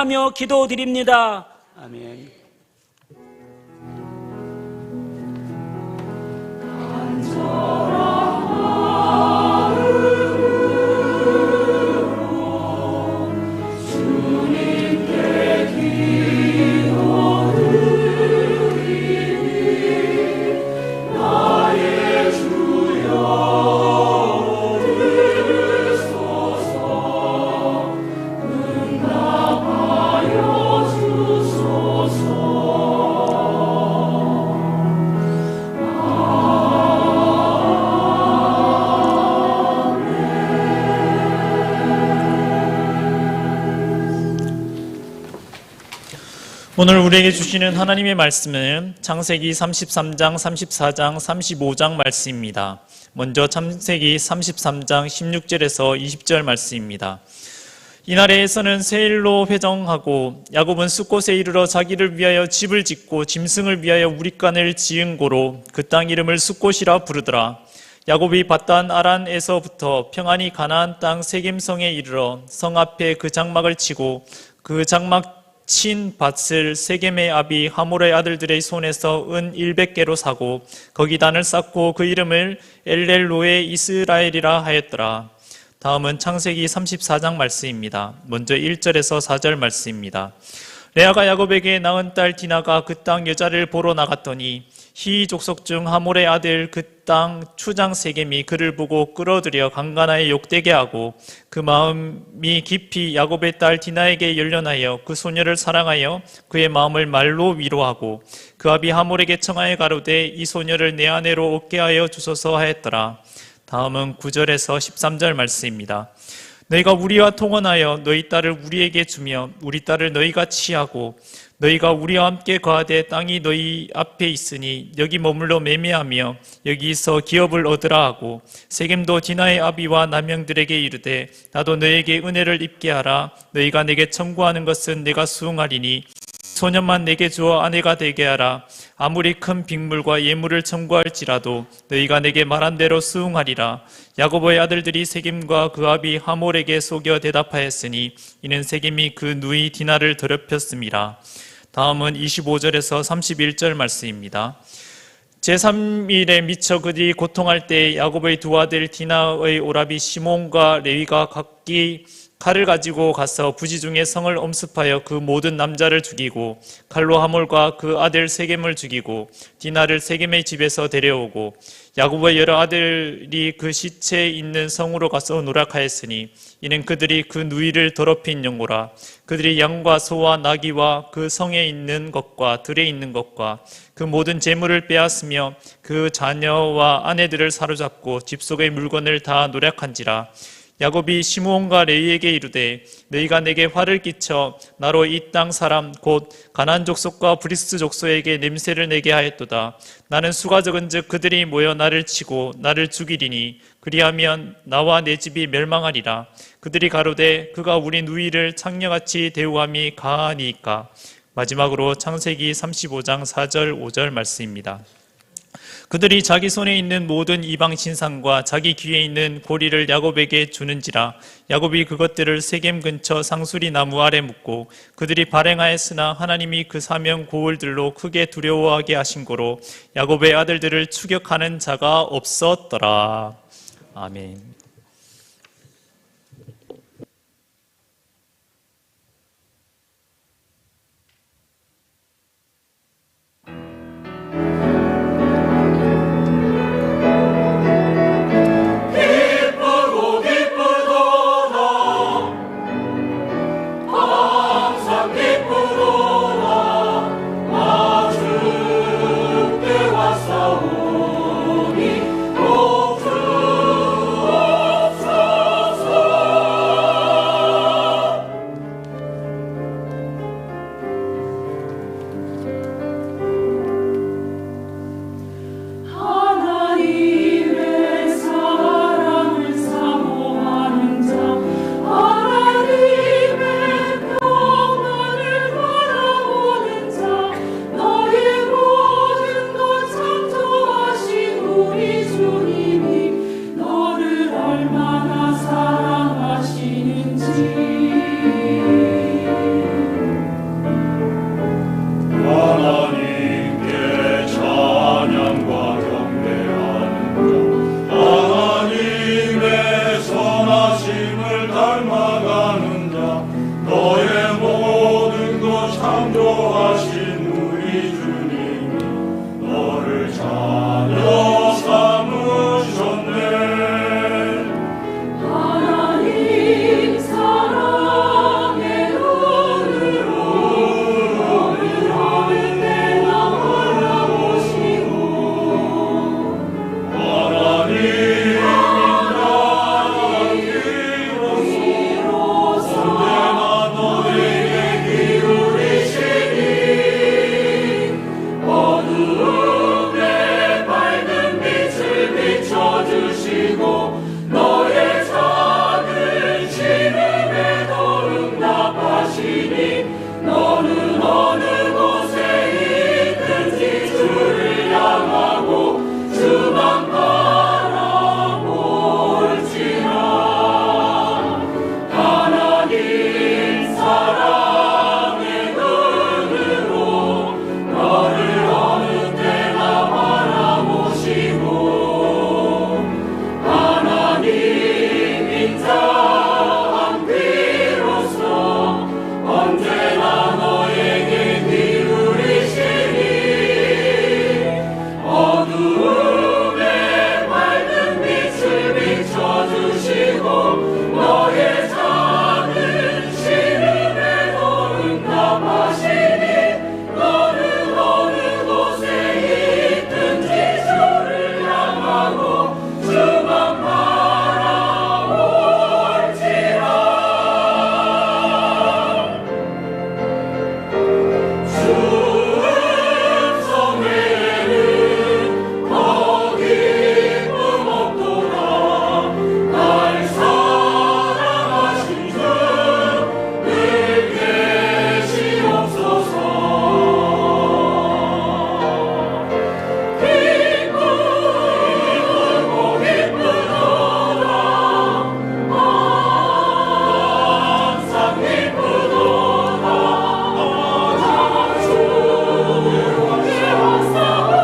감사하며 기도드립니다. 아멘. 오늘 우리에게 주시는 하나님의 말씀은 창세기 33장, 34장, 35장 말씀입니다. 먼저 창세기 33장 16절에서 20절 말씀입니다. 이날에 에서는 세일로 회정하고 야곱은 숫곳에 이르러 자기를 위하여 집을 짓고 짐승을 위하여 우릿간을 지은 고로 그 땅 이름을 숫곳이라 부르더라. 야곱이 밧단 아란에서부터 평안히 가나안 땅 세겜성에 이르러 성 앞에 그 장막을 치고 그 장막 친 밭을 세겜의 아비 하몰의 아들들의 손에서 은 100개로 사고 거기 단을 쌓고 그 이름을 엘렐로에 이스라엘이라 하였더라. 다음은 창세기 34장 말씀입니다. 먼저 1절에서 4절 말씀입니다. 레아가 야곱에게 낳은 딸 디나가 그 땅 여자를 보러 나갔더니 히 족속 중 하몰의 아들 그 땅 추장 세겜이 그를 보고 끌어들여 강간하여 욕되게 하고 그 마음이 깊이 야곱의 딸 디나에게 열련하여 그 소녀를 사랑하여 그의 마음을 말로 위로하고 그 아비 하몰에게 청하여 가로되 이 소녀를 내 아내로 얻게 하여 주소서 하였더라. 다음은 9절에서 13절 말씀입니다. 너희가 우리와 통혼하여 너희 딸을 우리에게 주며 우리 딸을 너희가 취하고 너희가 우리와 함께 거하되 땅이 너희 앞에 있으니 여기 머물러 매매하며 여기서 기업을 얻으라 하고 세겜도 디나의 아비와 남형들에게 이르되 나도 너희에게 은혜를 입게 하라. 너희가 내게 청구하는 것은 내가 수응하리니 소년만 내게 주어 아내가 되게 하라. 아무리 큰 빅물과 예물을 청구할지라도 너희가 내게 말한 대로 수응하리라. 야곱의 아들들이 세겜과 그 아비 하몰에게 속여 대답하였으니 이는 세겜이 그 누이 디나를 더럽혔음이라. 다음은 25절에서 31절 말씀입니다. 제3일에 미쳐 그들이 고통할 때 야곱의 두 아들 디나의 오라비 시몬과 레위가 각기 칼을 가지고 가서 부지 중에 성을 엄습하여 그 모든 남자를 죽이고 칼로 하몰과 그 아들 세겜을 죽이고 디나를 세겜의 집에서 데려오고 야곱의 여러 아들이 그 시체 있는 성으로 가서 노력하였으니 이는 그들이 그 누이를 더럽힌 영고라. 그들이 양과 소와 나귀와 그 성에 있는 것과 들에 있는 것과 그 모든 재물을 빼앗으며 그 자녀와 아내들을 사로잡고 집 속의 물건을 다 노력한지라. 야곱이 시므온과 레위에게 이르되 너희가 내게 화를 끼쳐 나로 이 땅 사람 곧 가나안 족속과 브리스 족속에게 냄새를 내게 하였도다. 나는 수가 적은즉 그들이 모여 나를 치고 나를 죽이리니 그리하면 나와 내 집이 멸망하리라. 그들이 가로되 그가 우리 누이를 창녀같이 대우함이 가하니이까. 마지막으로 창세기 35장 4절 5절 말씀입니다. 그들이 자기 손에 있는 모든 이방 신상과 자기 귀에 있는 고리를 야곱에게 주는지라. 야곱이 그것들을 세겜 근처 상수리 나무 아래 묻고 그들이 발행하였으나 하나님이 그 사명 고을들로 크게 두려워하게 하신 고로 야곱의 아들들을 추격하는 자가 없었더라. 아멘. 창조하신 우리 주님 너를 자녀 삼으셨네. 하나님 사랑의 눈으로 너를 어느 때나 바라보시고 하나님 언제나 너에게 기울이시니 어두움에 밝은 빛을 비춰주시고 너의 작은 신음에도 응답하시니 너는 어느 곳에 있든지 주를 향하고 주만 바라볼지라. 하나님 사랑의 눈으로 너를 어느 때나 바라보시고 하나님 인자한 비로소 언제나 너에게 기울이시니 어두움에 밝은 빛을 비춰주시고 너의 작은 신음에도 응답하시니 너는 어느 곳에 있든지 주를 향하고 주만 바라볼지라. 주 음성에는 더 기쁨 없도다. 날 사랑하신 주 늘 계시옵소서. 기쁘고 기쁘도다. 항상 기쁘도다. 주를 사오니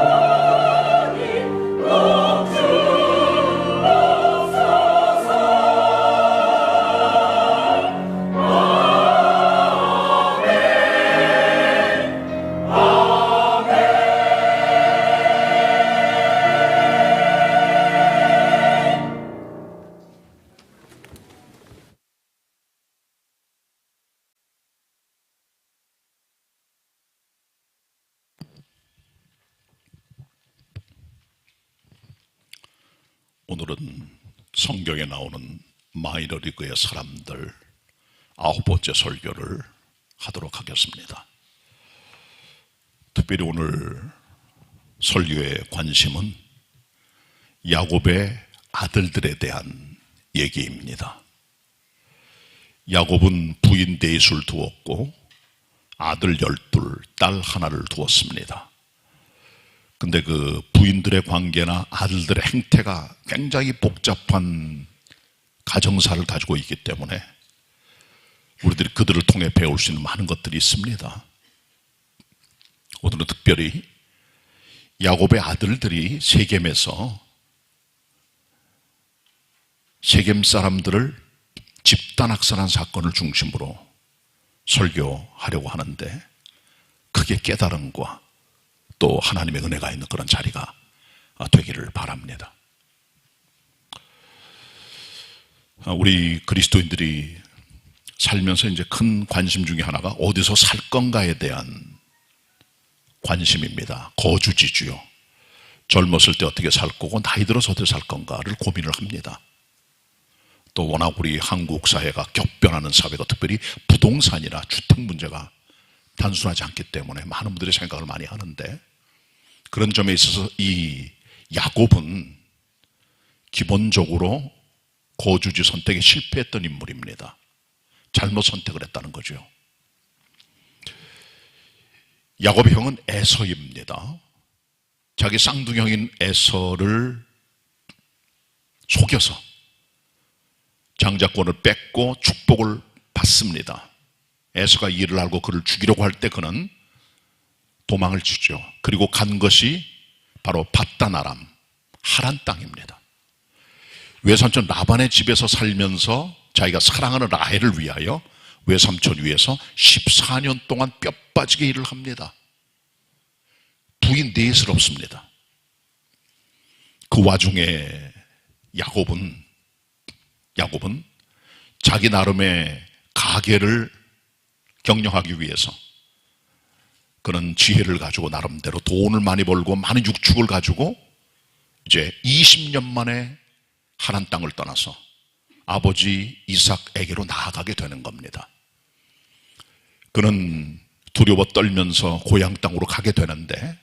오늘은 성경에 나오는 마이너리그의 사람들 9번째 설교를 하도록 하겠습니다. 특별히 오늘 설교의 관심은 야곱의 아들들에 대한 얘기입니다. 야곱은 부인 넷을 두었고 아들 12, 딸 하나를 두었습니다. 근데 그 부인들의 관계나 아들들의 행태가 굉장히 복잡한 가정사를 가지고 있기 때문에 우리들이 그들을 통해 배울 수 있는 많은 것들이 있습니다. 오늘은 특별히 야곱의 아들들이 세겜에서 세겜 사람들을 집단 학살한 사건을 중심으로 설교하려고 하는데 크게 깨달음과 또 하나님의 은혜가 있는 그런 자리가 되기를 바랍니다. 우리 그리스도인들이 살면서 이제 큰 관심 중에 하나가 어디서 살 건가에 대한 관심입니다. 거주지주요. 젊었을 때 어떻게 살 거고 나이 들어서 어떻게 살 건가를 고민을 합니다. 또 워낙 우리 한국 사회가 격변하는 사회가 특별히 부동산이나 주택 문제가 단순하지 않기 때문에 많은 분들이 생각을 많이 하는데 그런 점에 있어서 이 야곱은 기본적으로 거주지 선택에 실패했던 인물입니다. 잘못 선택을 했다는 거죠. 야곱의 형은 에서입니다. 자기 쌍둥이형인 에서를 속여서 장자권을 뺏고 축복을 받습니다. 에서가 이를 알고 그를 죽이려고 할 때 그는 도망을 치죠. 그리고 간 것이 바로 밧다나람, 하란 땅입니다. 외삼촌 라반의 집에서 살면서 자기가 사랑하는 라헬을 위하여 외삼촌 위해서 14년 동안 뼈 빠지게 일을 합니다. 부인 내스럽습니다. 그 와중에 야곱은 자기 나름의 가계를 경영하기 위해서 그는 지혜를 가지고 나름대로 돈을 많이 벌고 많은 육축을 가지고 이제 20년 만에 하란 땅을 떠나서 아버지 이삭에게로 나아가게 되는 겁니다. 그는 두려워 떨면서 고향 땅으로 가게 되는데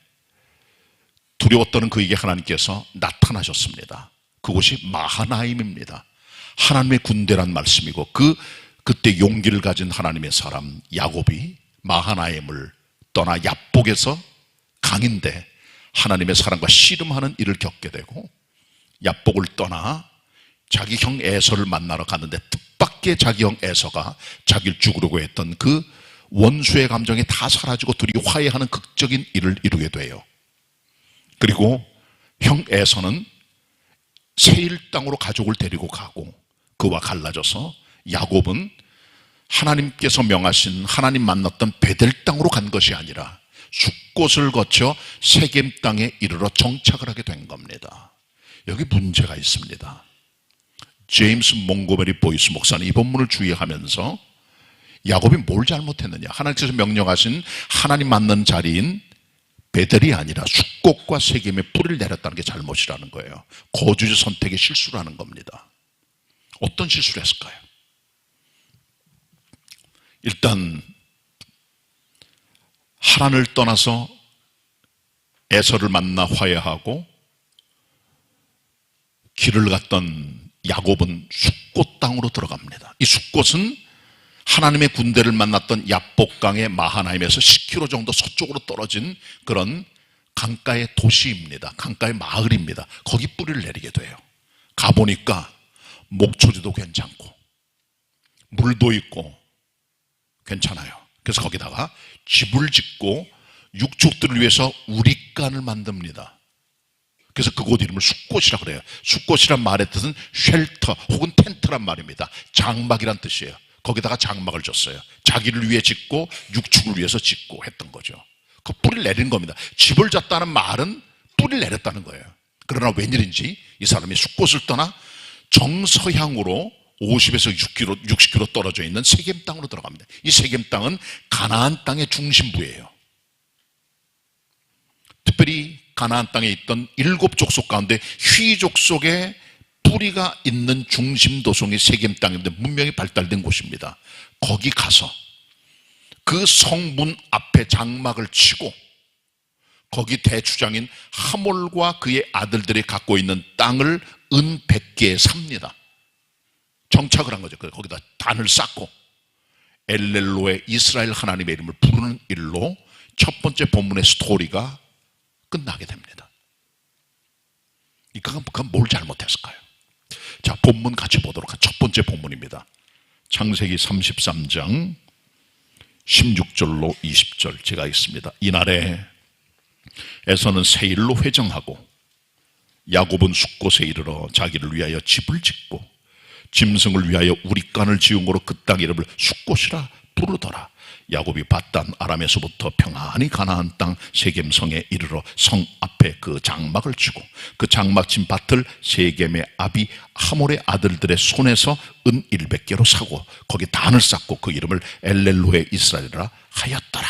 두려워 떠는 그에게 하나님께서 나타나셨습니다. 그곳이 마하나임입니다. 하나님의 군대란 말씀이고 그때 용기를 가진 하나님의 사람 야곱이 마하나임을 떠나 야복에서 강인데 하나님의 사랑과 씨름하는 일을 겪게 되고 야복을 떠나 자기 형 에서를 만나러 갔는데 뜻밖의 자기 형 에서가 자기를 죽이려고 했던 그 원수의 감정이 다 사라지고 둘이 화해하는 극적인 일을 이루게 돼요. 그리고 형 에서는 세일 땅으로 가족을 데리고 가고 그와 갈라져서 야곱은 하나님께서 명하신 하나님 만났던 베델 땅으로 간 것이 아니라 숫곳을 거쳐 세겜 땅에 이르러 정착을 하게 된 겁니다. 여기 문제가 있습니다. 제임스 몽고메리 보이스 목사는 이 본문을 주의하면서 야곱이 뭘 잘못했느냐, 하나님께서 명령하신 하나님 만난 자리인 베델이 아니라 숫곳과 세겜에 뿌리를 내렸다는 게 잘못이라는 거예요. 거주지 선택의 실수라는 겁니다. 어떤 실수를 했을까요? 일단 하란을 떠나서 에서를 만나 화해하고 길을 갔던 야곱은 숫곳 땅으로 들어갑니다. 이 숫곳은 하나님의 군대를 만났던 야복강의 마하나임에서 10km 정도 서쪽으로 떨어진 그런 강가의 도시입니다. 강가의 마을입니다. 거기 뿌리를 내리게 돼요. 가보니까 목초지도 괜찮고 물도 있고 괜찮아요. 그래서 거기다가 집을 짓고 육축들을 위해서 우리간을 만듭니다. 그래서 그곳 이름을 숫곳이라고 그래요. 숫곳이란 말의 뜻은 쉘터 혹은 텐트란 말입니다. 장막이란 뜻이에요. 거기다가 장막을 줬어요. 자기를 위해 짓고 육축을 위해서 짓고 했던 거죠. 그 뿌리를 내린 겁니다. 집을 졌다는 말은 뿌리를 내렸다는 거예요. 그러나 웬일인지 이 사람이 숫곳을 떠나 정서향으로 50에서 60km 떨어져 있는 세겜 땅으로 들어갑니다. 이 세겜 땅은 가나안 땅의 중심부예요. 특별히 가나안 땅에 있던 7족속 가운데 휘족속에 뿌리가 있는 중심 도성이 세겜 땅인데 문명이 발달된 곳입니다. 거기 가서 그 성문 앞에 장막을 치고 거기 대주장인 하몰과 그의 아들들이 갖고 있는 땅을 은 100개에 삽니다. 정착을 한 거죠. 거기다 단을 쌓고 엘렐로의 이스라엘 하나님의 이름을 부르는 일로 첫 번째 본문의 스토리가 끝나게 됩니다. 그건 뭘 잘못했을까요? 자, 본문 같이 보도록 하죠. 첫 번째 본문입니다. 창세기 33장 16절로 20절 제가 읽습니다. 이날에 에서는 세일로 회정하고 야곱은 숫곳에 이르러 자기를 위하여 집을 짓고 짐승을 위하여 우리간을 지음으로 그 땅 이름을 숫곳이라 부르더라. 야곱이 밧단 아람에서부터 평안히 가나안 땅 세겜성에 이르러 성 앞에 그 장막을 치고 그 장막 친 밭을 세겜의 아비 하몰의 아들들의 손에서 은 100개로 사고 거기 단을 쌓고 그 이름을 엘렐로의 이스라엘이라 하였더라.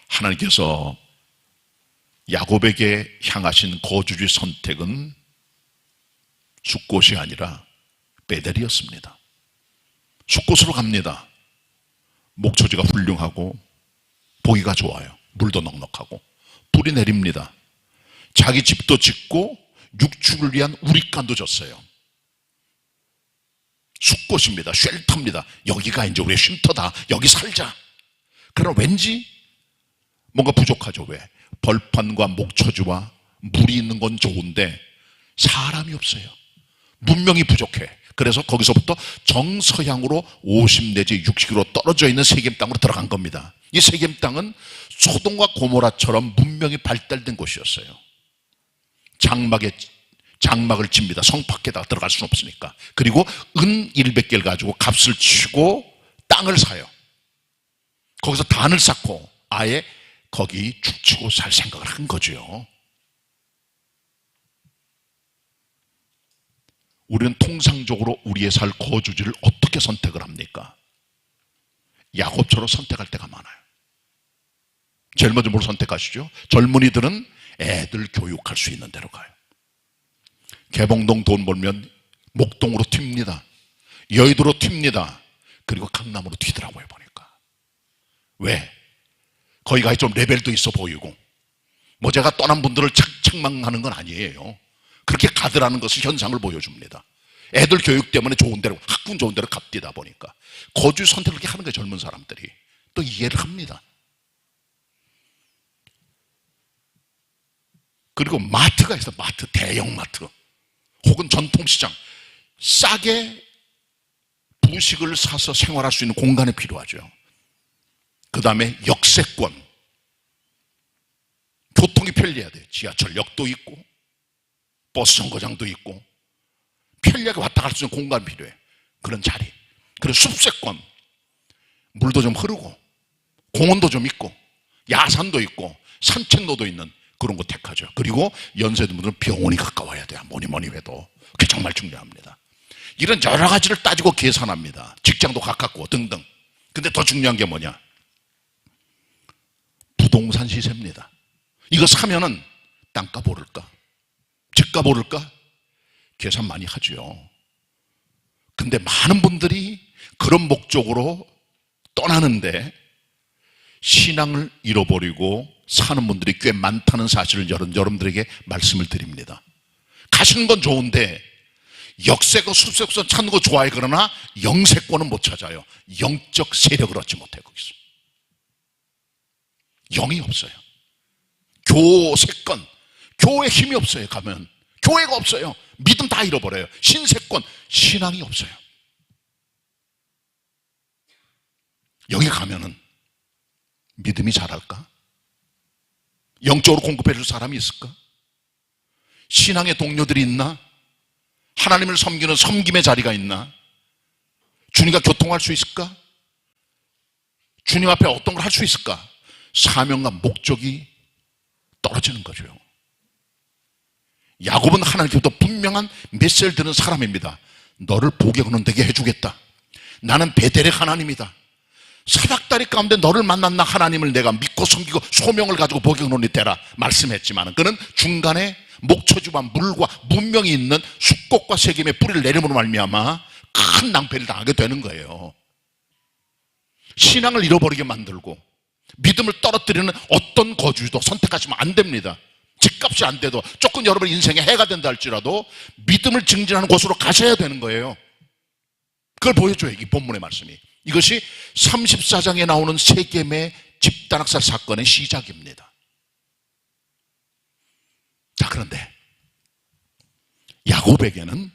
하나님께서 야곱에게 향하신 거주지 선택은 숫곳이 아니라 베델이었습니다. 숫곳으로 갑니다. 목초지가 훌륭하고 보기가 좋아요. 물도 넉넉하고 뿌리 내립니다. 자기 집도 짓고 육축을 위한 우리간도 줬어요. 숫곳입니다. 쉘터입니다. 여기가 이제 우리의 쉼터다. 여기 살자. 그러나 왠지 뭔가 부족하죠. 왜? 벌판과 목초지와 물이 있는 건 좋은데 사람이 없어요. 문명이 부족해. 그래서 거기서부터 정서향으로 50 내지 60km 떨어져 있는 세겜 땅으로 들어간 겁니다. 이 세겜 땅은 소돔과 고모라처럼 문명이 발달된 곳이었어요. 장막에 장막을 칩니다. 성 밖에다가 들어갈 수는 없으니까. 그리고 은 100개를 가지고 값을 치고 땅을 사요. 거기서 단을 쌓고 아예 거기 죽치고 살 생각을 한 거죠. 우리는 통상적으로 우리의 살 거주지를 어떻게 선택을 합니까? 야곱처럼 선택할 때가 많아요. 제일 먼저 뭘 선택하시죠? 젊은이들은 애들 교육할 수 있는 데로 가요. 개봉동 돈 벌면 목동으로 튑니다. 여의도로 튑니다. 그리고 강남으로 튀더라고요, 보니까. 왜? 거기가 좀 레벨도 있어 보이고, 뭐 제가 떠난 분들을 책망하는 건 아니에요. 그렇게 가더라는 것을 현상을 보여줍니다. 애들 교육 때문에 좋은 데로, 학군 좋은 데로 갑디다 보니까 거주 선택을 그렇게 하는 거예요. 젊은 사람들이. 또 이해를 합니다. 그리고 마트가 있어. 마트, 대형 마트 혹은 전통시장. 싸게 부식을 사서 생활할 수 있는 공간이 필요하죠. 그 다음에 역세권, 교통이 편리해야 돼요. 지하철역도 있고 버스 정거장도 있고 편리하게 왔다 갈 수 있는 공간이 필요해. 그런 자리. 그리고 숲세권, 물도 좀 흐르고 공원도 좀 있고 야산도 있고 산책로도 있는 그런 거 택하죠. 그리고 연세든 분들은 병원이 가까워야 돼요. 뭐니 해도 그게 정말 중요합니다. 이런 여러 가지를 따지고 계산합니다. 직장도 가깝고 등등. 근데 더 중요한 게 뭐냐? 부동산 시세입니다. 이거 사면은 땅값 오를까? 집값 오를까? 계산 많이 하죠. 근데 많은 분들이 그런 목적으로 떠나는데 신앙을 잃어버리고 사는 분들이 꽤 많다는 사실을 여러분들에게 말씀을 드립니다. 가시는 건 좋은데 역세권, 숲세권 찾는 거 좋아해. 그러나 영세권은 못 찾아요. 영적 세력을 얻지 못해. 거기서 영이 없어요. 교세권, 교회 힘이 없어요. 가면 교회가 없어요. 믿음 다 잃어버려요. 신세권, 신앙이 없어요. 여기 가면은 믿음이 자랄까? 영적으로 공급해 줄 사람이 있을까? 신앙의 동료들이 있나? 하나님을 섬기는 섬김의 자리가 있나? 주님과 교통할 수 있을까? 주님 앞에 어떤 걸 할 수 있을까? 사명과 목적이 떨어지는 거죠. 야곱은 하나님께부터 분명한 메시지를 듣는 사람입니다. 너를 복의 근원 되게 해주겠다. 나는 베델의 하나님이다. 사닥다리 가운데 너를 만났나 하나님을 내가 믿고 섬기고 소명을 가지고 복의 근원이 되라 말씀했지만 그는 중간에 목초지와 물과 문명이 있는 숙곡과 세겜의 뿌리를 내림으로 말미암아 큰 낭패를 당하게 되는 거예요. 신앙을 잃어버리게 만들고 믿음을 떨어뜨리는 어떤 거주도 선택하시면 안 됩니다. 집값이 안 돼도 조금 여러분 인생에 해가 된다 할지라도 믿음을 증진하는 곳으로 가셔야 되는 거예요. 그걸 보여줘요. 이 본문의 말씀이. 이것이 34장에 나오는 세겜의 집단학살 사건의 시작입니다. 자, 그런데 야곱에게는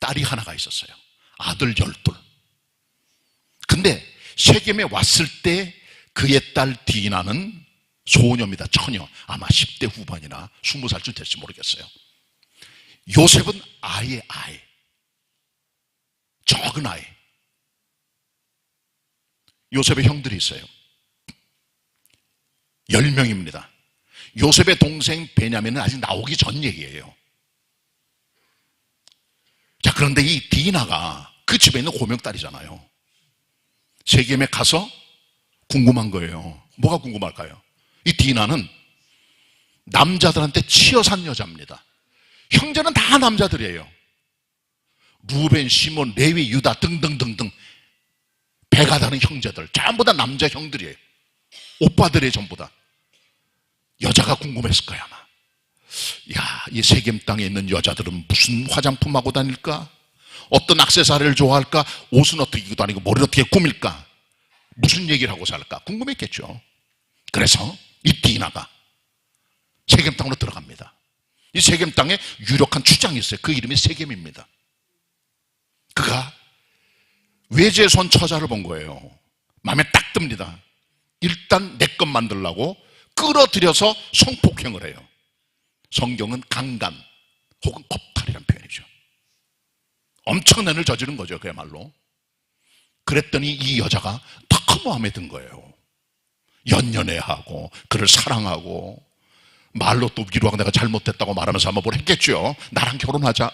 딸이 하나가 있었어요. 아들 12. 근데 세겜에 왔을 때 그의 딸 디나는 소녀입니다. 처녀. 아마 10대 후반이나 20살쯤 될지 모르겠어요. 요셉은 아이의 아이. 적은 아이. 요셉의 형들이 있어요. 10명입니다. 요셉의 동생 베냐민은 아직 나오기 전 얘기예요. 자, 그런데 이 디나가 그 집에 있는 고명딸이잖아요. 세겜에 가서 궁금한 거예요. 뭐가 궁금할까요? 이 디나는 남자들한테 치여 산 여자입니다. 형제는 다 남자들이에요. 루벤, 시몬, 레위, 유다 등등등등 배가 다른 형제들 전부 다 남자 형들이에요. 오빠들이에요. 전부 다. 여자가 궁금했을 거야 아마. 야, 이 세겜 땅에 있는 여자들은 무슨 화장품하고 다닐까? 어떤 액세서리를 좋아할까? 옷은 어떻게 입고 다니고 머리를 어떻게 꾸밀까? 무슨 얘기를 하고 살까? 궁금했겠죠. 그래서 이 디나가 세겜 땅으로 들어갑니다. 이 세겜 땅에 유력한 추장이 있어요. 그 이름이 세겜입니다. 그가 외제에 선 처자를 본 거예요. 마음에 딱 듭니다. 일단 내 것 만들려고 끌어들여서 성폭행을 해요. 성경은 강간 혹은 겁탈이란 표현이죠. 엄청난 일을 저지른 거죠, 그야말로. 그랬더니 이 여자가 너무 마음에 든 거예요. 연연해하고 그를 사랑하고 말로 또 위로하고 내가 잘못됐다고 말하면서 아마 뭘 했겠죠. 나랑 결혼하자.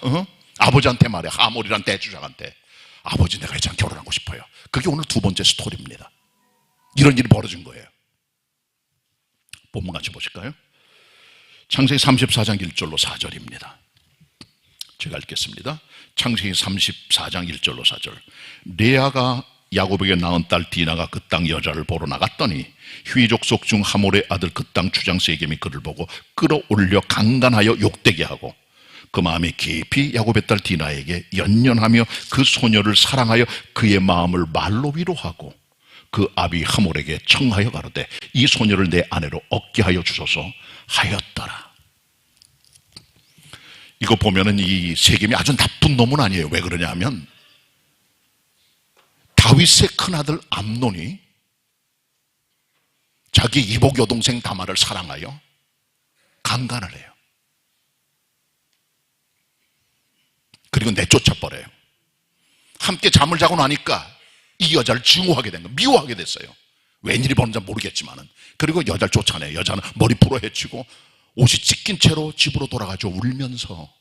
아버지한테 말해. 하몰이란 대주장한테. 아버지, 내가 이제는 결혼하고 싶어요. 그게 오늘 두 번째 스토리입니다. 이런 일이 벌어진 거예요. 본문 같이 보실까요? 창세기 34장 1절로 4절입니다. 제가 읽겠습니다. 창세기 34장 1절로 4절. 레아가 야곱에게 낳은 딸 디나가 그 땅 여자를 보러 나갔더니 휘 족속 중 하몰의 아들 그 땅 주장 세겜이 그를 보고 끌어올려 강간하여 욕되게 하고 그 마음이 깊이 야곱의 딸 디나에게 연연하며 그 소녀를 사랑하여 그의 마음을 말로 위로하고 그 아비 하몰에게 청하여 가로되 이 소녀를 내 아내로 얻게 하여 주소서 하였더라. 이거 보면은 이 세겜이 아주 나쁜 놈은 아니에요. 왜 그러냐 하면 다윗의 큰아들 암논이 자기 이복 여동생 다말을 사랑하여 강간을 해요. 그리고 내쫓아버려요. 함께 잠을 자고 나니까 이 여자를 증오하게 된 거예요. 미워하게 됐어요. 웬일이 벌어진지 모르겠지만은. 그리고 여자를 쫓아내요. 여자는 머리 풀어 헤치고 옷이 찢긴 채로 집으로 돌아가죠. 울면서.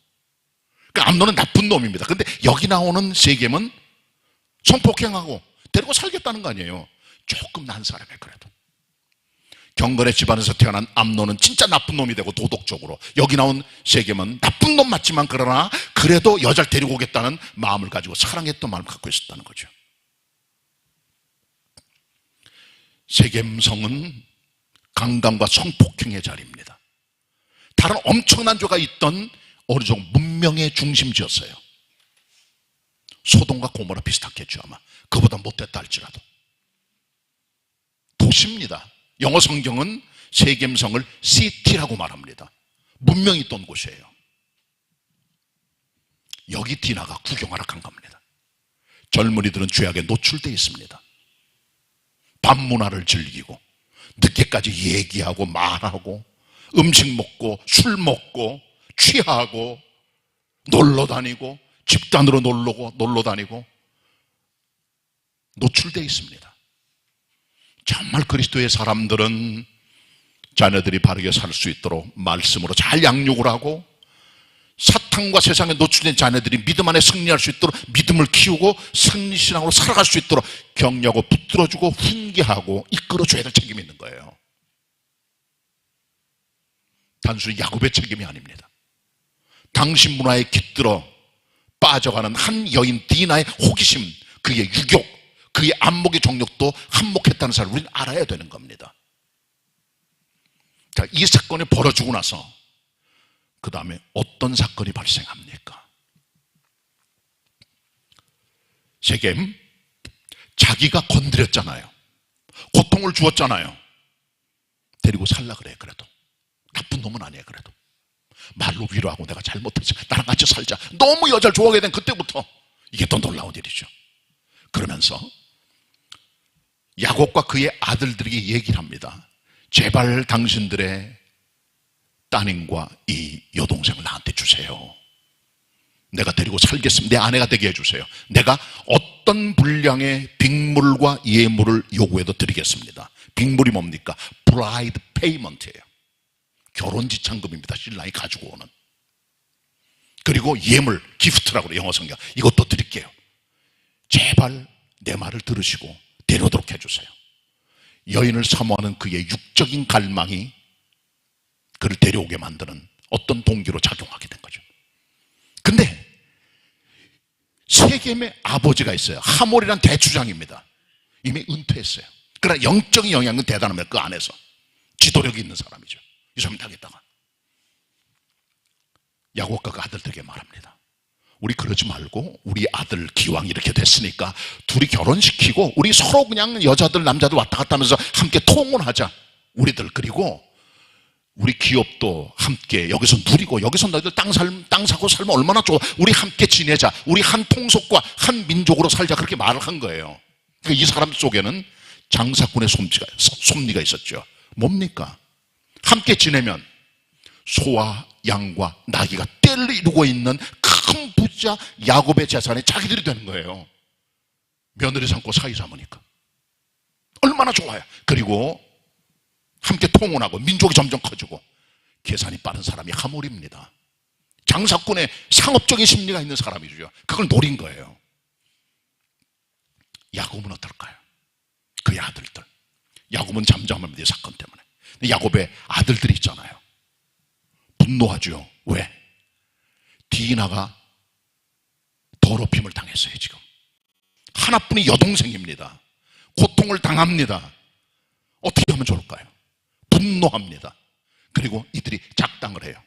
그러니까 암논은 나쁜 놈입니다. 근데 여기 나오는 세겜은 성폭행하고 데리고 살겠다는 거 아니에요. 조금 난 사람이에요. 그래도 경건의 집안에서 태어난 암논은 진짜 나쁜 놈이 되고 도덕적으로, 여기 나온 세겜은 나쁜 놈 맞지만 그러나 그래도 여자를 데리고 오겠다는 마음을 가지고 사랑했던 마음을 갖고 있었다는 거죠. 세겜성은 강간과 성폭행의 자리입니다. 다른 엄청난 죄가 있던 어느 정도 문명의 중심지였어요. 소돔과 고모라 비슷하겠죠. 아마 그보다 못됐다 할지라도 도시입니다. 영어 성경은 세겜성을 시티라고 말합니다. 문명이 있던 곳이에요. 여기 디나가 구경하러 간 겁니다. 젊은이들은 죄악에 노출되어 있습니다. 밤문화를 즐기고 늦게까지 얘기하고 말하고 음식 먹고 술 먹고 취하고 놀러 다니고 집단으로 놀러 다니고 노출되어 있습니다. 정말 그리스도의 사람들은 자녀들이 바르게 살 수 있도록 말씀으로 잘 양육을 하고 사탄과 세상에 노출된 자녀들이 믿음 안에 승리할 수 있도록 믿음을 키우고 승리신앙으로 살아갈 수 있도록 격려하고 붙들어주고 훈계하고 이끌어줘야 될 책임이 있는 거예요. 단순히 야곱의 책임이 아닙니다. 당신 문화에 깃들어 빠져가는 한 여인 디나의 호기심, 그의 유욕, 그의 안목의 정욕도 한몫했다는 사실을 우리는 알아야 되는 겁니다. 자, 이 사건이 벌어지고 나서 그 다음에 어떤 사건이 발생합니까? 세겜, 자기가 건드렸잖아요. 고통을 주었잖아요. 데리고 살라 그래. 그래도 나쁜 놈은 아니에요. 그래도 말로 위로하고 내가 잘못했지, 나랑 같이 살자. 너무 여자를 좋아하게 된 그때부터 이게 더 놀라운 일이죠. 그러면서 야곱과 그의 아들들에게 얘기를 합니다. 제발 당신들의 따님과 이 여동생을 나한테 주세요. 내가 데리고 살겠습니다. 내 아내가 되게 해주세요. 내가 어떤 분량의 빅물과 예물을 요구해도 드리겠습니다. 빅물이 뭡니까? 브라이드 페이먼트예요. 결혼 지참금입니다. 신랑이 가지고 오는. 그리고 예물, 기프트라고 그래요. 영어 성경. 이것도 드릴게요. 제발 내 말을 들으시고 데려오도록 해주세요. 여인을 사모하는 그의 육적인 갈망이 그를 데려오게 만드는 어떤 동기로 작용하게 된 거죠. 근데 세겜의 아버지가 있어요. 하몰이란 대주장입니다. 이미 은퇴했어요. 그러나 영적인 영향은 대단합니다. 그 안에서 지도력이 있는 사람이죠. 이 사람이 타겠다가 야곱과 그 아들들에게 말합니다. 우리 그러지 말고 우리 아들 기왕 이렇게 됐으니까 둘이 결혼시키고 우리 서로 그냥 여자들 남자들 왔다 갔다 하면서 함께 통혼하자. 우리들. 그리고 우리 기업도 함께 여기서 누리고 여기서 너희들 땅 사고 살면 얼마나 좋아. 우리 함께 지내자. 우리 한 통속과 한 민족으로 살자. 그렇게 말을 한 거예요. 그러니까 이 사람 속에는 장사꾼의 솜니가 있었죠. 뭡니까? 함께 지내면 소와 양과 나귀가 떼를 이루고 있는 큰 부자 야곱의 재산이 자기들이 되는 거예요. 며느리 삼고 사위 삼으니까 얼마나 좋아요. 그리고 함께 통혼하고 민족이 점점 커지고 계산이 빠른 사람이 하몰입니다. 장사꾼의 상업적인 심리가 있는 사람이죠. 그걸 노린 거예요. 야곱은 어떨까요? 그의 아들들. 야곱은 잠잠합니다. 이 사건 때문에. 근데 야곱의 아들들이 있잖아요. 분노하죠. 왜? 디나가 더럽힘을 당했어요. 지금 하나뿐인 여동생입니다. 고통을 당합니다. 어떻게 하면 좋을까요? 분노합니다. 그리고 이들이 작당을 해요.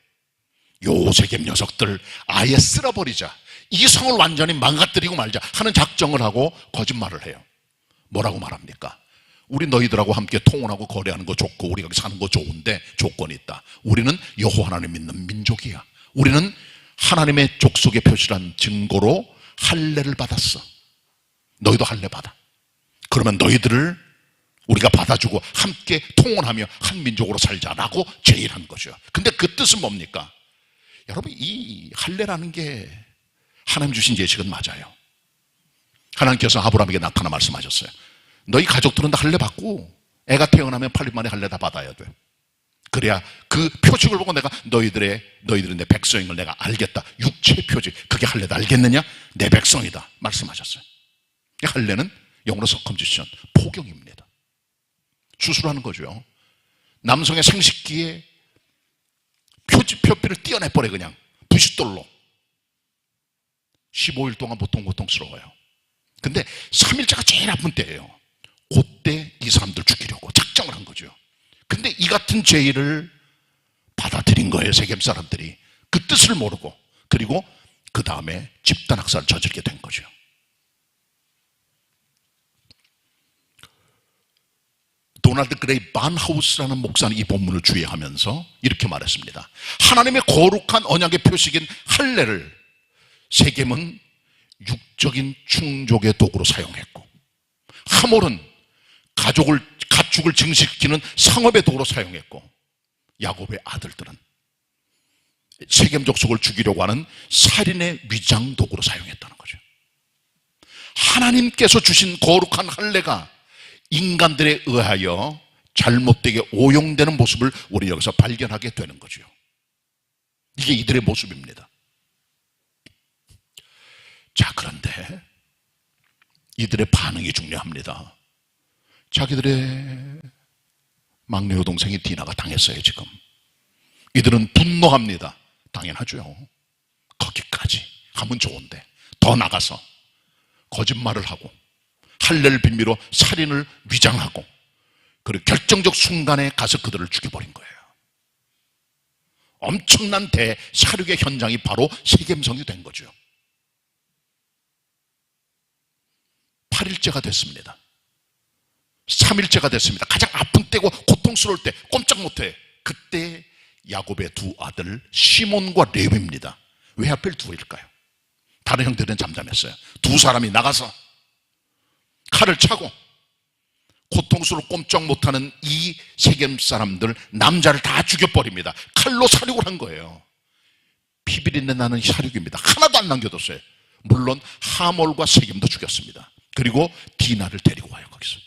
요 세겜 녀석들 아예 쓸어버리자, 이 성을 완전히 망가뜨리고 말자 하는 작정을 하고 거짓말을 해요. 뭐라고 말합니까? 우리 너희들하고 함께 통혼하고 거래하는 거 좋고 우리가 사는 거 좋은데 조건이 있다. 우리는 여호와 하나님 믿는 민족이야. 우리는 하나님의 족속의 표시란 증거로 할례를 받았어. 너희도 할례 받아. 그러면 너희들을 우리가 받아주고 함께 통혼하며 한 민족으로 살자라고 제의한 거죠. 근데 그 뜻은 뭡니까? 여러분, 이 할례라는 게 하나님 주신 예식은 맞아요. 하나님께서 아브라함에게 나타나 말씀하셨어요. 너희 가족들은 다 할례 받고 애가 태어나면 8일 만에 할례 다 받아야 돼. 그래야 그 표식을 보고 내가 너희들은 내 백성인 걸 내가 알겠다. 육체의 표식, 그게 할례다. 알겠느냐? 내 백성이다 말씀하셨어요. 할례는 영어로 서컴지션, 포경입니다. 수술하는 거죠. 남성의 생식기에 표피를 떼어내버려. 그냥 부싯돌로 15일 동안 보통 고통스러워요. 근데 3일째가 제일 아픈 때예요. 그때 이 사람들 죽이려고 작정을 한 거죠. 근데 이 같은 죄를 받아들인 거예요. 세겜 사람들이. 그 뜻을 모르고. 그리고 그 다음에 집단 학살을 저지르게 된 거죠. 도널드 그레이 반하우스라는 목사는 이 본문을 주의하면서 이렇게 말했습니다. 하나님의 거룩한 언약의 표식인 할례를 세겜은 육적인 충족의 도구로 사용했고, 하몰은 가축을 증식시키는 상업의 도구로 사용했고, 야곱의 아들들은 세겜 족속을 죽이려고 하는 살인의 위장 도구로 사용했다는 거죠. 하나님께서 주신 거룩한 할례가 인간들에 의하여 잘못되게 오용되는 모습을 우리 여기서 발견하게 되는 거죠. 이게 이들의 모습입니다. 자, 그런데 이들의 반응이 중요합니다. 자기들의 막내 여동생이 디나가 당했어요. 지금 이들은 분노합니다. 당연하죠. 거기까지 하면 좋은데 더 나가서 거짓말을 하고 할례를 빌미로 살인을 위장하고, 그리고 결정적 순간에 가서 그들을 죽여버린 거예요. 엄청난 대사륙의 현장이 바로 세겜성이 된 거죠. 8일째가 됐습니다. 3일째가 됐습니다. 가장 아픈 때고 고통스러울 때, 꼼짝 못해. 그때 야곱의 두 아들 시몬과 레위입니다. 왜 하필 둘일까요? 다른 형들은 잠잠했어요. 두 사람이 나가서 칼을 차고 고통스러워 꼼짝 못하는 이 세겜 사람들, 남자를 다 죽여버립니다. 칼로 사륙을 한 거예요. 피비린내 나는 사륙입니다. 하나도 안 남겨뒀어요. 물론 하몰과 세겜도 죽였습니다. 그리고 디나를 데리고 와요. 거기서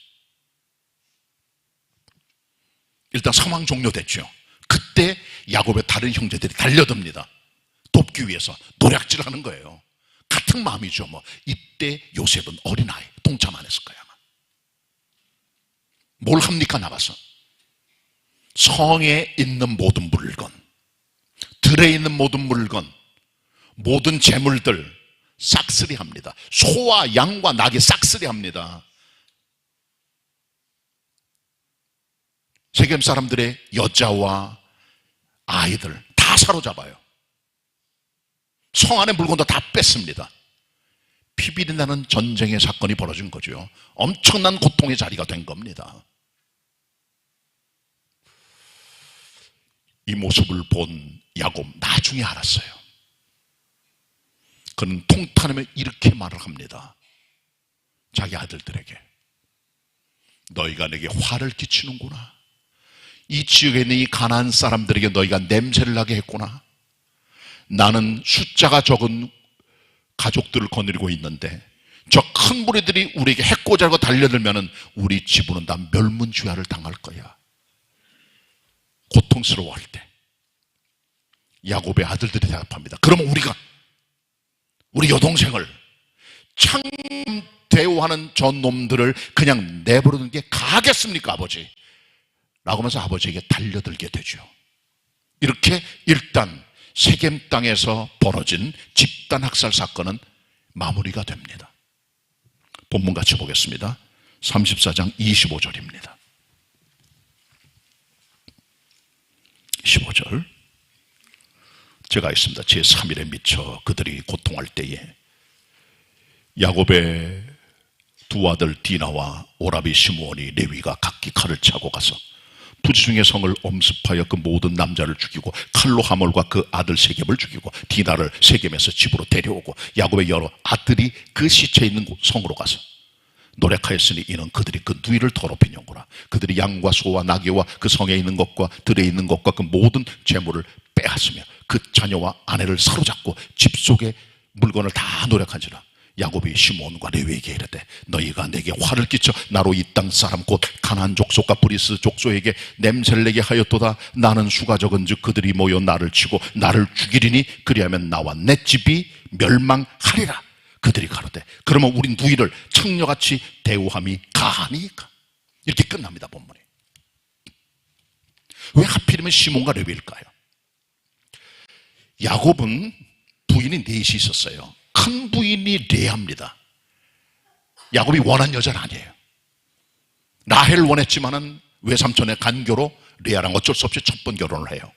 일단 상황 종료됐죠. 그때 야곱의 다른 형제들이 달려듭니다. 돕기 위해서 노략질하는 거예요. 같은 마음이죠. 이때 요셉은 어린아이, 동참 안 했을 거야. 뭘 합니까? 나가서 성에 있는 모든 물건, 들에 있는 모든 물건, 모든 재물들 싹쓸이 합니다. 소와 양과 낙이 싹쓸이 합니다. 세겜 사람들의 여자와 아이들 다 사로잡아요. 성 안의 물건도 다 뺐습니다. 피비린내나는 전쟁의 사건이 벌어진 거죠. 엄청난 고통의 자리가 된 겁니다. 이 모습을 본 야곱 나중에 알았어요. 그는 통탄하며 이렇게 말을 합니다. 자기 아들들에게, 너희가 내게 화를 끼치는구나. 이 지역에 있는 이 가나안 사람들에게 너희가 냄새를 나게 했구나. 나는 숫자가 적은 가족들을 거느리고 있는데 저 큰 무리들이 우리에게 해코지하고 달려들면은 우리 지부는 다 멸문주야를 당할 거야. 고통스러워할 때 야곱의 아들들이 대답합니다. 그러면 우리 여동생을 참 대우하는 저 놈들을 그냥 내버려두는 게 가겠습니까, 아버지? 라고 하면서 아버지에게 달려들게 되죠. 이렇게 일단 세겜 땅에서 벌어진 집단 학살 사건은 마무리가 됩니다. 본문 같이 보겠습니다. 34장 25절입니다. 15절 제가 있습니다. 제3일에 미쳐 그들이 고통할 때에 야곱의 두 아들 디나와 오라비 시므온이 레위가 각기 칼을 차고 가서 부지중의 성을 엄습하여 그 모든 남자를 죽이고 칼로 하몰과 그 아들 세겜을 죽이고 디나를 세겜에서 집으로 데려오고 야곱의 여러 아들이 그 시체 있는 성으로 가서 노력하였으니 이는 그들이 그 누이를 더럽히는구나. 그들이 양과 소와 나귀와 그 성에 있는 것과 들에 있는 것과 그 모든 재물을 빼앗으며 그 자녀와 아내를 사로잡고 집 속의 물건을 다 노력한지라. 야곱이 시므온과 레위에게 이르되 너희가 내게 화를 끼쳐 나로 이 땅 사람 곧 가나안 족속과 브리스 족속에게 냄새를 내게 하였도다. 나는 수가 적은즉 그들이 모여 나를 치고 나를 죽이리니 그리하면 나와 내 집이 멸망하리라. 그들이 가로되 그러면 우리 누이를 청녀같이 대우함이 가하니까. 이렇게 끝납니다. 본문이. 왜 하필이면 시몬과 레위일까요? 야곱은 부인이 넷이 있었어요. 큰 부인이 레아입니다. 야곱이 원한 여자는 아니에요. 라헬을 원했지만은 외삼촌의 간교로 레아랑 어쩔 수 없이 첫 번 결혼을 해요.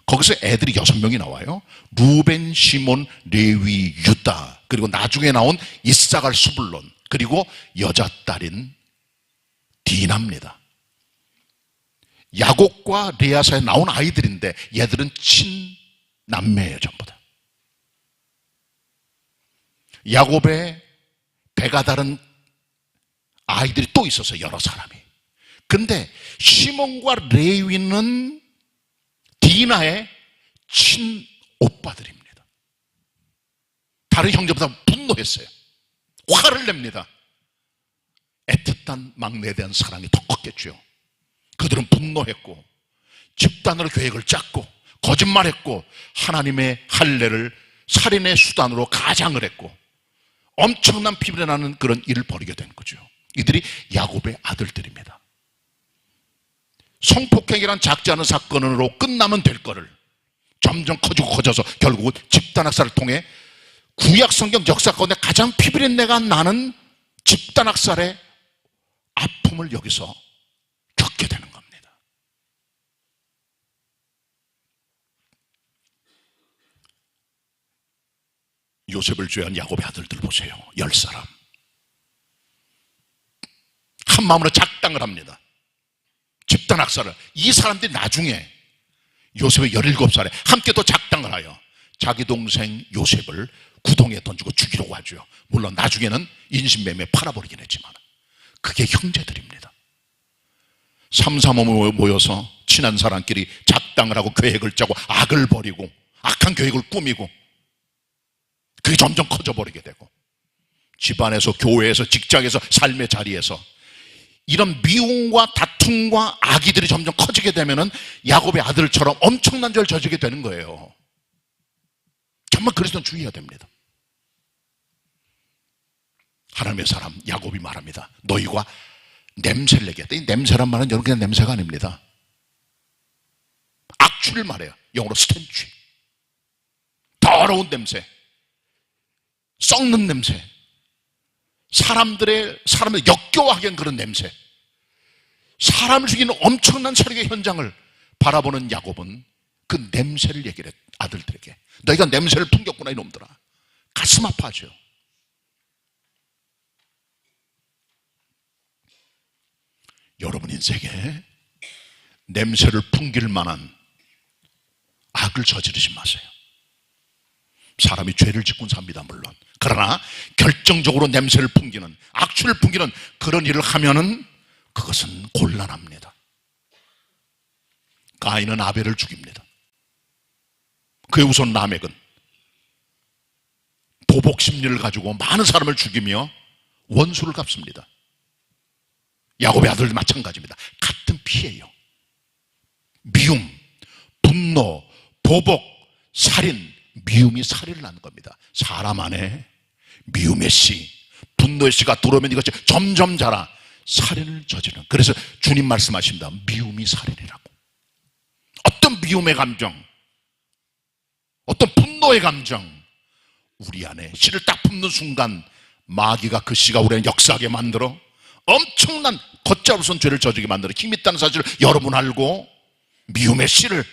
거기서 애들이 6명이 나와요. 루벤, 시몬, 레위, 유다, 그리고 나중에 나온 이사갈, 수불론, 그리고 여자 딸인 디나입니다. 야곱과 레아 사이에 나온 아이들인데 얘들은 친남매예요. 전부 다. 야곱의 배가 다른 아이들이 또 있었어요. 여러 사람이. 근데 시몬과 레위는 디나의 친오빠들입니다. 다른 형제보다 분노했어요. 화를 냅니다. 애틋한 막내에 대한 사랑이 더 컸겠죠. 그들은 분노했고 집단으로 계획을 짰고 거짓말했고 하나님의 할례를 살인의 수단으로 가장을 했고 엄청난 피부에 나는 그런 일을 벌이게 된 거죠. 이들이 야곱의 아들들입니다. 성폭행이란 작지 않은 사건으로 끝나면 될 거를 점점 커지고 커져서 결국은 집단학살을 통해 구약성경 역사 가운데 가장 피비린내가 나는 집단학살의 아픔을 여기서 겪게 되는 겁니다. 요셉을 죄한 야곱의 아들들 보세요. 10사람 한 마음으로 작당을 합니다. 집단학살을. 이 사람들이 나중에 요셉의 17살에 함께 또 작당을 하여 자기 동생 요셉을 구덩이에 던지고 죽이려고 하죠. 물론 나중에는 인신매매에 팔아버리긴 했지만 그게 형제들입니다. 3, 4모 모여서 친한 사람끼리 작당을 하고 계획을 짜고 악을 벌이고 악한 계획을 꾸미고 그게 점점 커져버리게 되고 집안에서, 교회에서, 직장에서, 삶의 자리에서 이런 미움과 다툼과 악의들이 점점 커지게 되면은 야곱의 아들처럼 엄청난 죄를 저지게 되는 거예요. 정말 그리스도는 주의해야 됩니다. 하나님의 사람 야곱이 말합니다. 너희가 냄새를 내게 했다. 이 냄새란 말은 여러분 그냥 냄새가 아닙니다. 악취를 말해요. 영어로 스텐취. 더러운 냄새, 썩는 냄새, 사람을 역겨워하게 한 그런 냄새, 사람을 죽이는 엄청난 살인의 현장을 바라보는 야곱은 그 냄새를 얘기를 해요. 아들들에게 너희가 냄새를 풍겼구나 이놈들아. 가슴 아파하죠. 여러분 인생에 냄새를 풍길 만한 악을 저지르지 마세요. 사람이 죄를 짓곤 삽니다. 물론. 그러나 결정적으로 냄새를 풍기는, 악취를 풍기는 그런 일을 하면은 그것은 곤란합니다. 가인은 아벨을 죽입니다. 그의 우선 라멕은 보복 심리를 가지고 많은 사람을 죽이며 원수를 갚습니다. 야곱의 아들도 마찬가지입니다. 같은 피해요. 미움, 분노, 보복, 살인, 미움이 살인을 낳는 겁니다. 사람 안에 미움의 씨, 분노의 씨가 들어오면 이것이 점점 자라 살인을 저지르는. 그래서 주님 말씀하십니다. 미움이 살인이라고. 어떤 미움의 감정, 어떤 분노의 감정, 우리 안에 씨를 딱 품는 순간 마귀가 그 씨가 우리 안에 역사하게 만들어 엄청난 걷잡을선 죄를 저지르게 만들어 힘이 있다는 사실을 여러분 알고 미움의 씨를,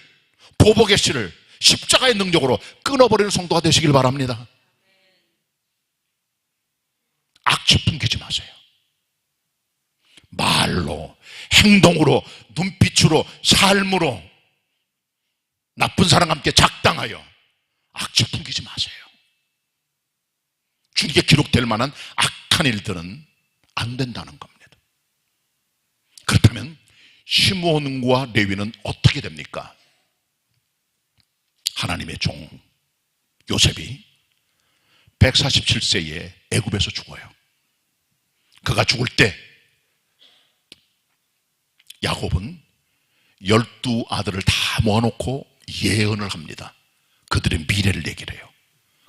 보복의 씨를 십자가의 능력으로 끊어버리는 성도가 되시길 바랍니다. 악취 풍기지 마세요. 말로, 행동으로, 눈빛으로, 삶으로 나쁜 사람과 함께 작당하여 악취 풍기지 마세요. 주님께 기록될 만한 악한 일들은 안 된다는 겁니다. 그렇다면 시므온과 레위는 어떻게 됩니까? 하나님의 종 요셉이 147세에 애굽에서 죽어요. 그가 죽을 때 야곱은 12 아들을 다 모아놓고 예언을 합니다. 그들의 미래를 얘기를 해요.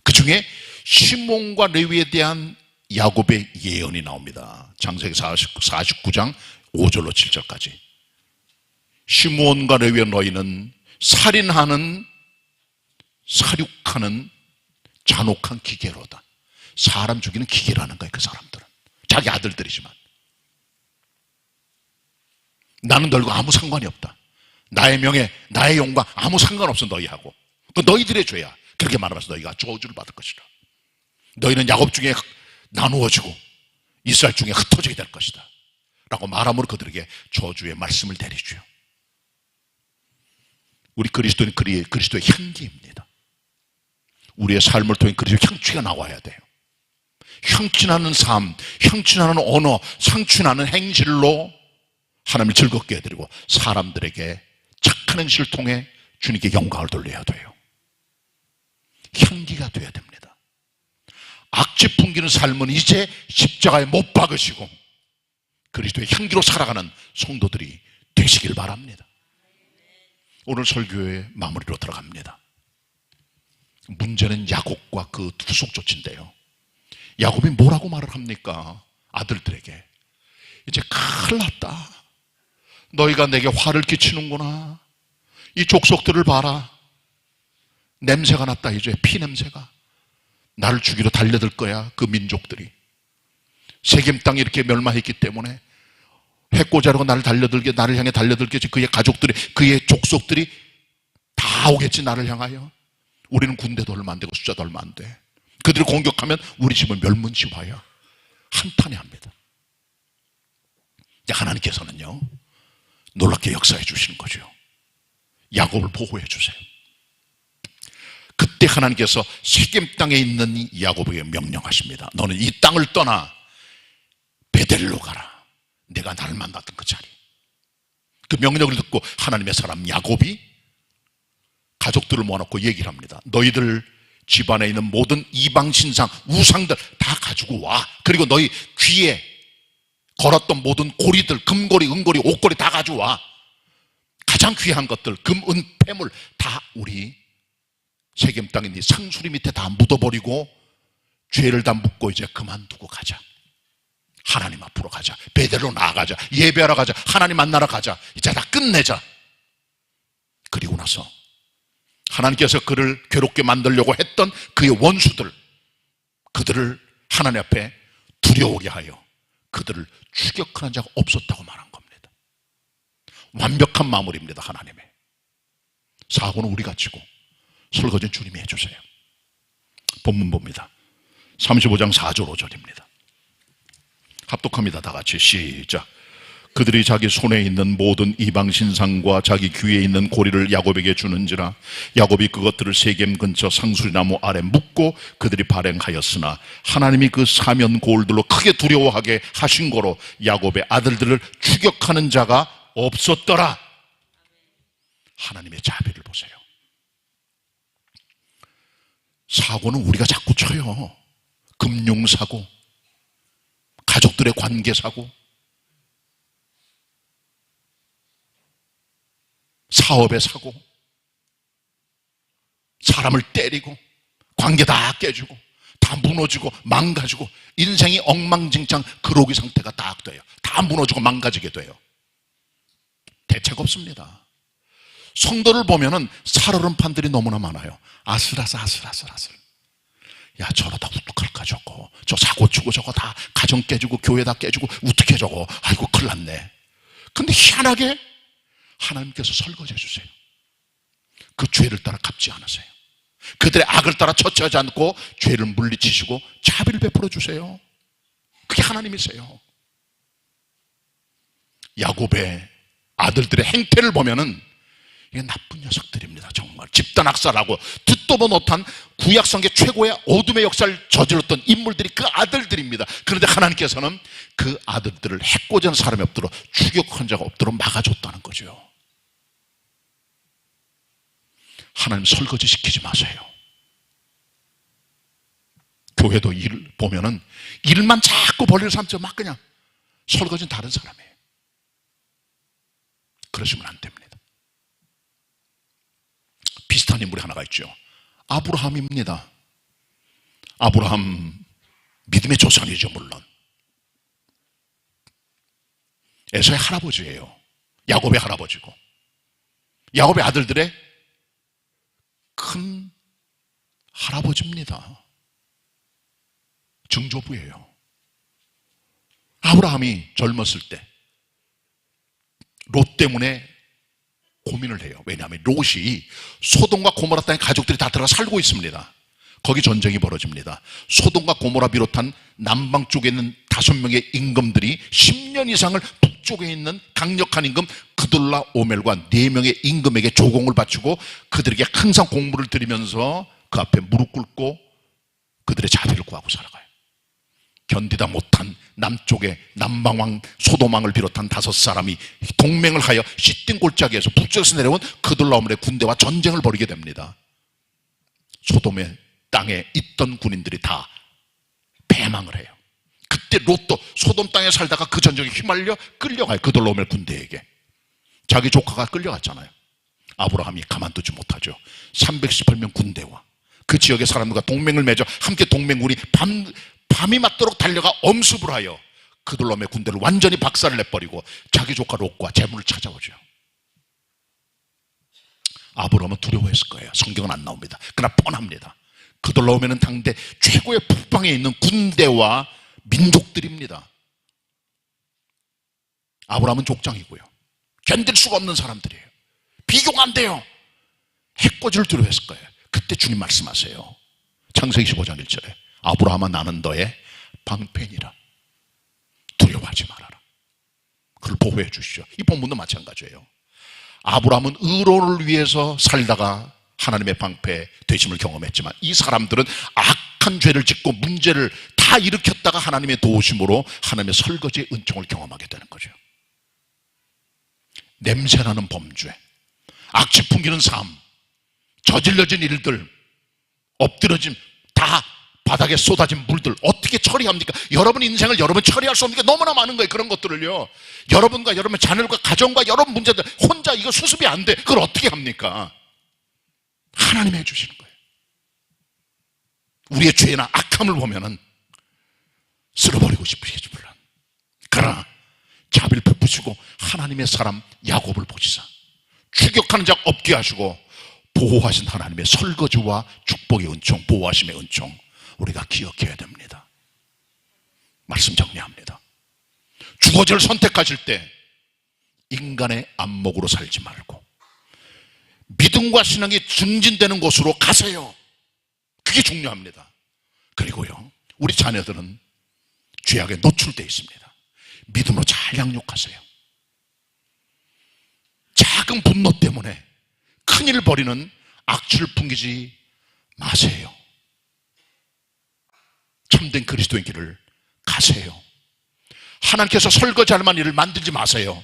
그 중에 시므온과 레위에 대한 야곱의 예언이 나옵니다. 창세기 49장 5절로 7절까지. 시므온과 레위의 너희는 살인하는, 사륙하는 잔혹한 기계로다. 사람 죽이는 기계라는 거예요. 그 사람들은 자기 아들들이지만 나는 너희가 아무 상관이 없다. 나의 명예, 나의 영광 아무 상관없어 너희하고. 그 너희들의 죄야. 그렇게 말하면서 너희가 저주를 받을 것이다. 너희는 야곱 중에 나누어지고 이스라엘 중에 흩어지게 될 것이다 라고 말함으로 그들에게 저주의 말씀을 내리죠. 우리 그리스도는 그리스도의 향기입니다. 우리의 삶을 통해 그리스도의 향취가 나와야 돼요. 향취나는 삶, 향취나는 언어, 향취나는 행실로 하나님을 즐겁게 해드리고 사람들에게 착한 행실을 통해 주님께 영광을 돌려야 돼요. 향기가 돼야 됩니다. 악취 풍기는 삶은 이제 십자가에 못 박으시고 그리스도의 향기로 살아가는 성도들이 되시길 바랍니다. 오늘 설교의 마무리로 들어갑니다. 문제는 야곱과 그 후속조치인데요. 야곱이 뭐라고 말을 합니까? 아들들에게 이제 큰일 났다. 너희가 내게 화를 끼치는구나. 이 족속들을 봐라. 냄새가 났다. 이제 피 냄새가. 나를 죽이러 달려들 거야. 그 민족들이 세겜 땅이 이렇게 멸망했기 때문에 해코자라고 나를 향해 달려들겠지. 그의 가족들이, 그의 족속들이 다 오겠지. 나를 향하여. 우리는 군대도 얼마 안 되고 숫자도 얼마 안 돼. 그들이 공격하면 우리 집은 멸문지화야. 한탄해 합니다. 하나님께서는요 놀랍게 역사해 주시는 거죠. 야곱을 보호해 주세요. 그때 하나님께서 세겜 땅에 있는 야곱에게 명령하십니다. 너는 이 땅을 떠나 베델로 가라. 내가 나를 만났던 그 자리. 그 명령을 듣고 하나님의 사람 야곱이 가족들을 모아놓고 얘기를 합니다. 너희들 집안에 있는 모든 이방 신상, 우상들 다 가지고 와. 그리고 너희 귀에 걸었던 모든 고리들, 금고리, 은고리, 옷고리 다 가져와. 가장 귀한 것들, 금, 은, 폐물 다 우리 세겜 땅에 있는 상수리 밑에 다 묻어버리고 죄를 다 묻고 이제 그만두고 가자. 하나님 앞으로 가자. 베델로 나아가자. 예배하러 가자. 하나님 만나러 가자. 이제 다 끝내자. 그리고 나서 하나님께서 그를 괴롭게 만들려고 했던 그의 원수들, 그들을 하나님 앞에 두려워하게 하여 그들을 추격하는 자가 없었다고 말한 겁니다. 완벽한 마무리입니다. 하나님의 사고는 우리가 치고 설거지는 주님이 해주세요. 본문 봅니다. 35장 4절 5절입니다. 합독합니다. 다 같이 시작. 그들이 자기 손에 있는 모든 이방 신상과 자기 귀에 있는 고리를 야곱에게 주는지라. 야곱이 그것들을 세겜 근처 상수리나무 아래 묻고 그들이 발행하였으나 하나님이 그 사면 고울들로 크게 두려워하게 하신 거로 야곱의 아들들을 추격하는 자가 없었더라. 하나님의 자비를 보세요. 사고는 우리가 자꾸 쳐요. 금융사고, 가족들의 관계사고, 사업의 사고, 사람을 때리고 관계 다 깨지고 다 무너지고 망가지고 인생이 엉망진창 그로기 상태가 딱 돼요. 다 무너지고 망가지게 돼요. 대책 없습니다. 성도를 보면은 살얼음판들이 너무나 많아요. 아슬아슬. 야, 저러다 어떡할까 저거. 저 사고 치고 저거 다 가정 깨지고 교회 다 깨지고 어떻게 저거. 아이고 큰일 났네. 근데 희한하게 하나님께서 설거지해 주세요. 그 죄를 따라 갚지 않으세요. 그들의 악을 따라 처치하지 않고 죄를 물리치시고 자비를 베풀어 주세요. 그게 하나님이세요. 야곱의 아들들의 행태를 보면은 이게 나쁜 녀석들입니다. 정말 집단 학살하고 듣도 못한 구약성계 최고의 어둠의 역사를 저질렀던 인물들이 그 아들들입니다. 그런데 하나님께서는 그 아들들을 해코지하는 사람이 없도록 추격한 자가 없도록 막아줬다는 거죠. 하나님 설거지 시키지 마세요. 교회도 일 보면은 일만 자꾸 벌리는 사람들 막 그냥 설거지는 다른 사람이에요. 그러시면 안 됩니다. 비슷한 인물이 하나가 있죠. 아브라함입니다. 아브라함 믿음의 조상이죠. 물론 에서의 할아버지예요. 야곱의 할아버지고 야곱의 아들들의 큰 할아버지입니다. 증조부예요. 아브라함이 젊었을 때 롯 때문에 고민을 해요. 왜냐하면 롯이 소돔과 고모라 땅에 가족들이 다 들어가 살고 있습니다. 거기 전쟁이 벌어집니다. 소돔과 고모라 비롯한 남방 쪽에 있는 5명의 임금들이 10년 이상을 북쪽에 있는 강력한 임금 그돌라 오멜과 4명의 임금에게 조공을 바치고 그들에게 항상 공물을 드리면서 그 앞에 무릎 꿇고 그들의 자비를 구하고 살아가요. 견디다 못한 남쪽의 남방왕 소돔왕을 비롯한 5사람이 동맹을 하여 시띵 골짜기에서 북쪽에서 내려온 그돌라 오멜의 군대와 전쟁을 벌이게 됩니다. 소돔의 땅에 있던 군인들이 다 패망을 해요. 그때 롯도 소돔 땅에 살다가 그 전쟁에 휘말려 끌려가요. 그돌라 오멜 군대에게. 자기 조카가 끌려갔잖아요. 아브라함이 가만두지 못하죠. 318명 군대와 그 지역의 사람들과 동맹을 맺어 함께 동맹군이 밤이 맞도록 달려가 엄습을 하여 그돌라 오멜 군대를 완전히 박살을 내버리고 자기 조카 롯과 재물을 찾아오죠. 아브라함은 두려워했을 거예요. 성경은 안 나옵니다. 그러나 뻔합니다. 그돌라 오멜은 당대 최고의 북방에 있는 군대와 민족들입니다. 아브라함은 족장이고요. 견딜 수가 없는 사람들이에요. 비교가 안 돼요. 해코지를 두려워했을 거예요. 그때 주님 말씀하세요. 창세기 15장 1절에 아브라함아 나는 너의 방패니라. 두려워하지 말아라. 그를 보호해 주시죠. 이 본문도 마찬가지예요. 아브라함은 의로를 위해서 살다가 하나님의 방패 되심을 경험했지만 이 사람들은 악한 죄를 짓고 문제를 다 일으켰다가 하나님의 도우심으로 하나님의 설거지의 은총을 경험하게 되는 거죠. 냄새나는 범죄, 악취 풍기는 삶, 저질러진 일들, 엎드러짐, 다 바닥에 쏟아진 물들 어떻게 처리합니까? 여러분 인생을 여러분 처리할 수 없는 게 너무나 많은 거예요. 그런 것들을요. 여러분과 여러분 자녀과 가정과 여러분 문제들 혼자 이거 수습이 안 돼. 그걸 어떻게 합니까? 하나님이 해주시는 거예요. 우리의 죄나 악함을 보면은 쓸어버리고 싶으시겠지 물론. 그러나 자비를 베푸시고 하나님의 사람 야곱을 보시사 추격하는 자 없게 하시고 보호하신 하나님의 설거지와 축복의 은총, 보호하심의 은총 우리가 기억해야 됩니다. 말씀 정리합니다. 주거지를 선택하실 때 인간의 안목으로 살지 말고 믿음과 신앙이 증진되는 곳으로 가세요. 그게 중요합니다. 그리고요, 우리 자녀들은 죄악에 노출되어 있습니다. 믿음으로 잘 양육하세요. 작은 분노 때문에 큰일 벌이는 악취를 풍기지 마세요. 참된 그리스도인 길을 가세요. 하나님께서 설거지할 만한 일을 만들지 마세요.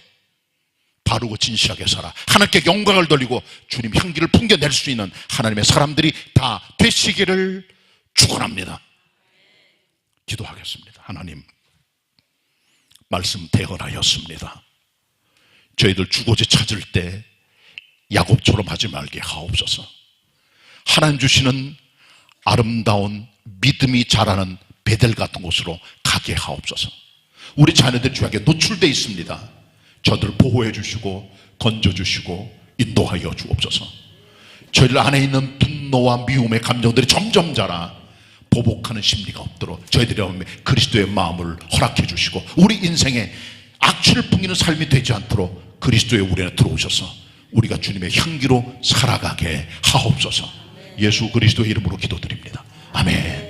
바르고 진실하게 살아 하나님께 영광을 돌리고 주님 향기를 풍겨낼 수 있는 하나님의 사람들이 다 되시기를 축원합니다. 기도하겠습니다. 하나님, 말씀 대언하였습니다. 저희들 주거지 찾을 때 야곱처럼 하지 말게 하옵소서. 하나님 주시는 아름다운 믿음이 자라는 베델 같은 곳으로 가게 하옵소서. 우리 자녀들 주에게 노출되어 있습니다. 저들을 보호해 주시고 건져 주시고 인도하여 주옵소서. 저희들 안에 있는 분노와 미움의 감정들이 점점 자라 보복하는 심리가 없도록 저희들의 마음에 그리스도의 마음을 허락해 주시고 우리 인생에 악취를 풍기는 삶이 되지 않도록 그리스도의 우리 안에 들어오셔서 우리가 주님의 향기로 살아가게 하옵소서. 예수 그리스도의 이름으로 기도드립니다. 아멘.